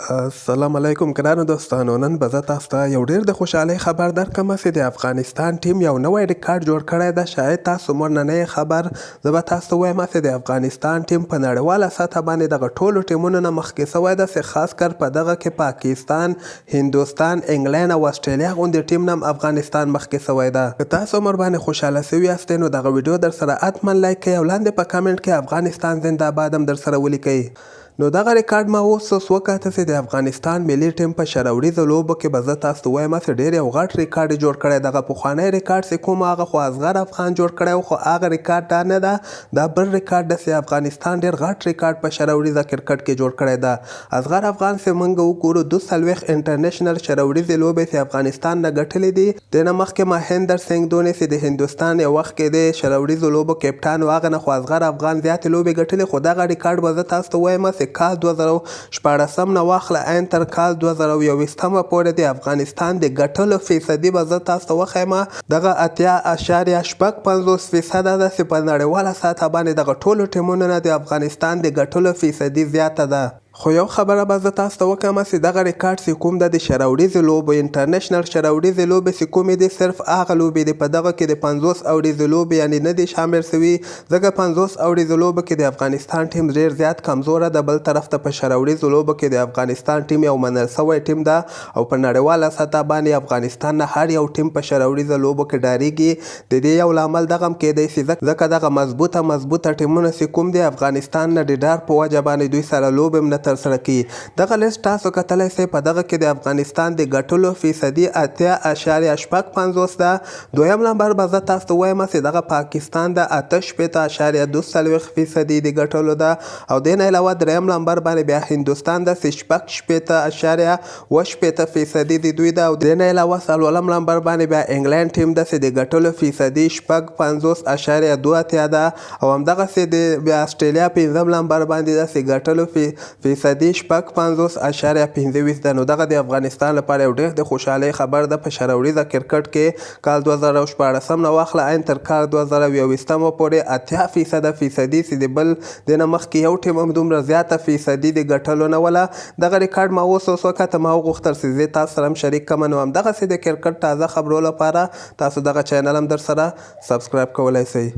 السلام علیکم ګرانو دوستانو. نن به زه تاسو ته یو ډېر د خوشحالۍ خبر درکړم چې د افغانستان ټیم یو نوی ریکارډ جوړ کړی ده. شاید تاسو مور نه یې خبر. زه به تاسو ته وایم چې د افغانستان ټیم په نړیواله سطحه باندې دغه ټولو ټیمونو نه مخکې سوی ده، چې خاص کر په دغه کې پاکستان، هندوستان، انګلند او اسټرالیا غوندې ټیم نه هم افغانستان مخکې سوی ده. که تاسو مور باندې خوشحاله سوي یاستئ نو دغه ویډیو در سره حتما لایک کړئ او لاندې په کامنټ کې افغانستان زنده باد هم در سره ولیکئ. نو دغه ریکارډ ما اوس وکاته چې د افغانستان ملي ټیم په شراوړیزو لوبو کې به زه تاسو ته وایم چې ډېر یو غټ ریکارډ یې جوړ کړی. دغه پخوانی ریکارډ چې کوم هغه خو اصغر افغان جوړ کړی و، خو هغه ریکارډ دا نه ده. دا بل ریکارډ ده چې افغانستان ډېر غټ ریکارډ په شراوړیزه کرکټ کې جوړ کړی ده. اصغر افغان چې موږ وګورو 42 انټرنیشنل شراوړیزې لوبې چې افغانستان نه ګټلې دي. دې نه مخکې مهندر سنګ دوني چې د هندوستان یو وخت کې د شراوړیزو لوبو کپټان و، هغه نه خو اصغر افغان زیاتې لوبې ګټلې. خو دغه ریکارډ به زه تاسو ته وایم چې کال 2014 نه واخله عین تر کال 2021 پورې د افغانستان د ګټلو فیصدي به زه تاسو ته وښیم. دغه 80.55% ده چې په نړیواله سطحه باندې دغه ټولو ټیمونو نه د افغانستان د ګټلو فیصدي زیاته ده. خو یو خبره به زه تاسو ته وکړم چې دغه ریکارډ چې کوم ده د شراوړیزې لوبو انټرنیشنل شراوړیزې لوبې چې کومې دي، صرف هغه لوبې دي. په دغه کې د 50 اوړیزو لوبې یعنې نه دي شامل شوي، ځکه 50 اوړیزو لوبو کې د افغانستان ټیم ډېر زیات کمزوره ده. بل طرف ته په شراوړیزو لوبو کې د افغانستان ټیم یو منل سوی ټیم ده او په نړیواله سطحه باندې افغانستان نه هر یو ټیم په شراوړیزو لوبو کې ډارېږي. د دې یو لامل دغه هم کیدی شي ځکه دغه مضبوطه ټیمونه چې کوم دي افغانستان نه د ډار په وجه باندې دوی سره لوبې هم نه ترسره کوي. دغه لیست تاسو کتلی شئ. په دغه کې د افغانستان د ګټلو فیصدي 80.55 ده. دویم نمبر به زه تاسو ته وایم چې دغه پاکستان د 68.42% د ګټلو ده. او دې نه علاوه دریم نمبر باندې بیا هندوستان د 66.18% د دوی ده. او دې نه علاوه څلورم نمبر باندې بیا انګلند ټیم ده چې د ګټلو فیصدي 50.2 ده. او همدغسې د بیا اسټرالیا پنځم نمبر باندې ده چې ګټلو فیصدي 50.25 ده. نو دغه د افغانستان لپاره یو ډېر د خوشحالۍ خبر ده. په شراوړیزه کرکټ کې کال 2014 نه واخله عین تر کال 2021 پورې 80% فیصدي چې د بل دې نه مخکې یو ټیم هم دومره زیاته فیصدي د ګټلو نه وله. دغه ریکارډ ما اوس وکته، ما وغوښتل چې زه تاسو سره هم شریک کړم. نو همدغسې د کرکټ تازه خبرو لپاره تاسو دغه چینل هم در سره سبسکرایب کولی شئ.